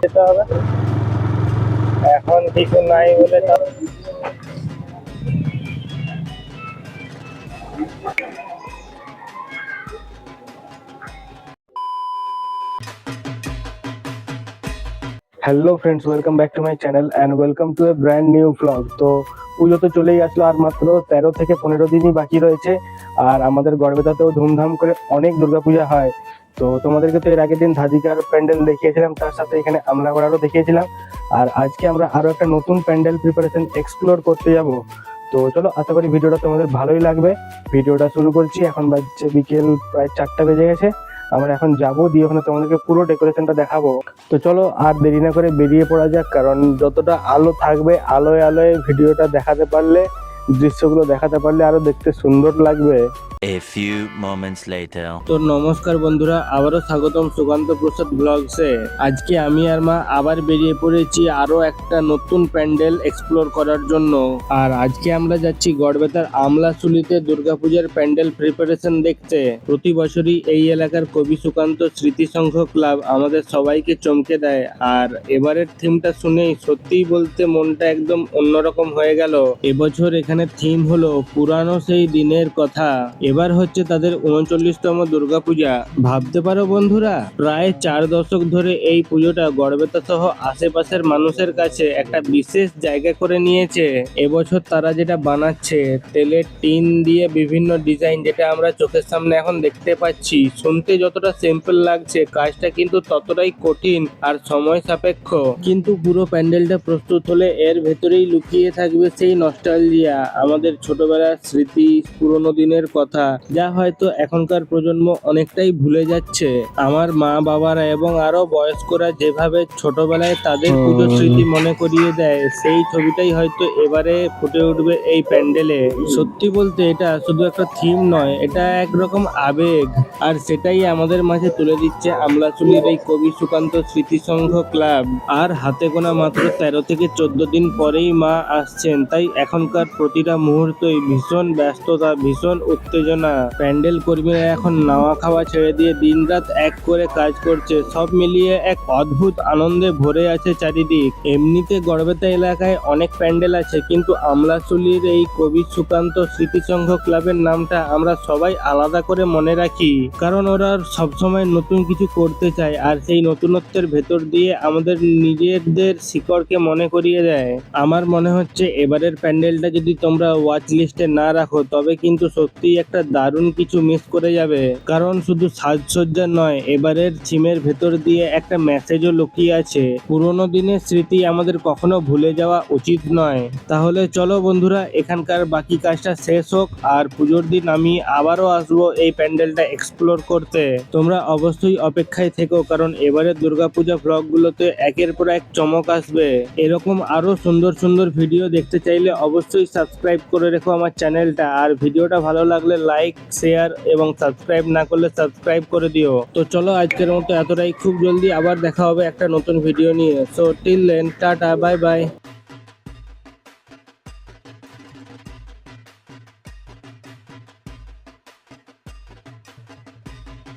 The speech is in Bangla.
যেতে হবে এখন কিছু নাই বলে তো। Hello friends, welcome back to my channel and welcome to A brand new vlog. তো পুজো তো চলেই আসলো, আর মাত্র 13 থেকে 15 দিনই বাকি রয়েছে। আর আমাদের গড়বেতাতেও ধুমধাম করে অনেক দুর্গাপূজা হয়। তো তোমাদেরকে তো এর আগের দিন ধাদিকার প্যান্ডেল দেখিয়েছিলাম, তার সাথে এখানে আমলাগড়ারও দেখিয়েছিলাম। আর আজকে আমরা আরো একটা নতুন প্যান্ডেল প্রিপারেশন এক্সপ্লোর করতে যাব। তো চলো, আশা করি ভিডিওটা তোমাদের ভালোই লাগবে। ভিডিওটা শুরু করছি। এখন বাজছে বিকেল প্রায় 4টা বেজে গেছে। আমরা এখন যাবো, দিয়ে ওখানে তোমাদেরকে পুরো ডেকোরেশনটা দেখাবো। তো চলো আর দেরি না করে বেরিয়ে পড়া যাক, কারণ যতটা আলো থাকবে, আলোয় আলোয় ভিডিওটা দেখাতে পারলে, দৃশ্যগুলো দেখাতে পারলে আরো দেখতে সুন্দর লাগবে। A few moments later. তো নমস্কার বন্ধুরা, আবারও স্বাগতম সুকান্ত প্রসাদ ব্লগসে। আজকে আমি আর মা আবার বেরিয়ে পড়েছি আরো একটা নতুন প্যান্ডেল এক্সপ্লোর করার জন্য। আর আজকে আমরা যাচ্ছি গড়বেতার আমলাচুলিতে দুর্গাপূজার প্যান্ডেল প্রিপারেশন দেখতে। প্রতি বছরই এই এলাকার কবি সুকান্ত স্মৃতি সংঘ ক্লাব আমাদের সবাইকে চমকে দেয়। আর এবারের থিমটা শুনেই সত্যিই বলতে মনটা একদম অন্যরকম হয়ে গেল। এবছর এখানে থিম হলো পুরানো সেই দিনের কথা। এবার হচ্ছে তাদের 39তম দুর্গাপূজা। ভাবতে পারো বন্ধুরা, প্রায় 4 দশক ধরে এই পুজোটা গড়বেতা সহ আশেপাশের মানুষের কাছে একটা বিশেষ জায়গা করে নিয়েছে। এবছর তারা যেটা বানাচ্ছে, তেলের টিন দিয়ে বিভিন্ন ডিজাইন, যেটা আমরা চোখের সামনে এখন দেখতে পাচ্ছি, শুনতে যতটা সিম্পল লাগছে, কাজটা কিন্তু ততটাই কঠিন আর সময় সাপেক্ষ। কিন্তু পুরো প্যান্ডেলটা প্রস্তুত হলে এর ভেতরেই লুকিয়ে থাকবে সেই নস্টালজিয়া, আমাদের ছোটবেলার স্মৃতি, পুরোনো দিনের কথা, যা হয়তো এখনকার প্রজন্ম অনেকটাই ভুলে যাচ্ছে। আমার মা বাবারা এবং আরো বয়স্করা যেভাবে ছোটবেলায় তাদের পুজোর স্মৃতি মনে করিয়ে দেয়, সেই ছবিটাই হয়তো এবারে ফুটে উঠবে এই প্যান্ডেলে। সত্যি বলতে এটা শুধু একটা থিম নয়, এটা একরকম আবেগ। আর সেটাই আমাদের মাঝে তুলে দিচ্ছে আমলাচুলির এই কবি সুকান্ত স্মৃতি সংঘ ক্লাব। আর হাতে গোনা মাত্র 13 থেকে 14 দিন পরেই মা আসছেন, তাই এখনকার প্রতিটা মুহূর্তই ভীষণ ব্যস্ততা, ভীষণ উত্তেজনা। প্যান্ডেল কর্মীরা এখন নাওয়া খাওয়া ছেড়ে দিয়ে দিনরাত এক করে কাজ করছে। সব মিলিয়ে এক অদ্ভুত আনন্দে ভরে আছে চারিদিক। এমনিতে গড়বেতা এলাকায় অনেক প্যান্ডেল আছে, কিন্তু আমলাচুলির এই কবি সুকান্ত স্মৃতি সংঘ ক্লাবের নামটা আমরা সবাই আলাদা করে মনে রাখি, কারণ ওরা সবসময় নতুন কিছু করতে চায়, আর সেই নতুনত্বের ভেতর দিয়ে আমাদের নিজেদের শিকড়কে মনে করিয়ে দেয়। আমার মনে হচ্ছে এবারের প্যান্ডেলটা যদি তোমরা ওয়াচ লিস্টে না রাখো, তবে কিন্তু সত্যি একটা দারুণ কিছু মিস করে যাবে। কারণ শুধু সাজসজ্জা নয়, এবারের থিমের ভেতর দিয়ে একটা মেসেজও লুকিয়ে আছে। পুরোনো দিনের স্মৃতি আমাদের কখনো ভুলে যাওয়া উচিত নয়। তাহলে চলো বন্ধুরা, এখানকার বাকি কাজটা শেষ হোক, আর পুজোর দিন আমি আবারও আসবো এই প্যান্ডেলটা এক্সপ্লোর করতে। তোমরা অবশ্যই অপেক্ষায় থেকো, কারণ এবারের দুর্গাপূজা ব্লগগুলোতে একের পর এক চমক আসবে। এরকম আরো সুন্দর সুন্দর ভিডিও দেখতে চাইলে অবশ্যই সাবস্ক্রাইব করে রেখো আমার চ্যানেলটা। আর ভিডিওটা ভালো লাগলে লাইক, শেয়ার এবং সাবস্ক্রাইব না করলে সাবস্ক্রাইব করে দিও। তো চলো, আজকের মতো এতটাই। খুব জলদি আবার দেখা হবে একটা নতুন ভিডিও নিয়ে। So till then, tata, bye by.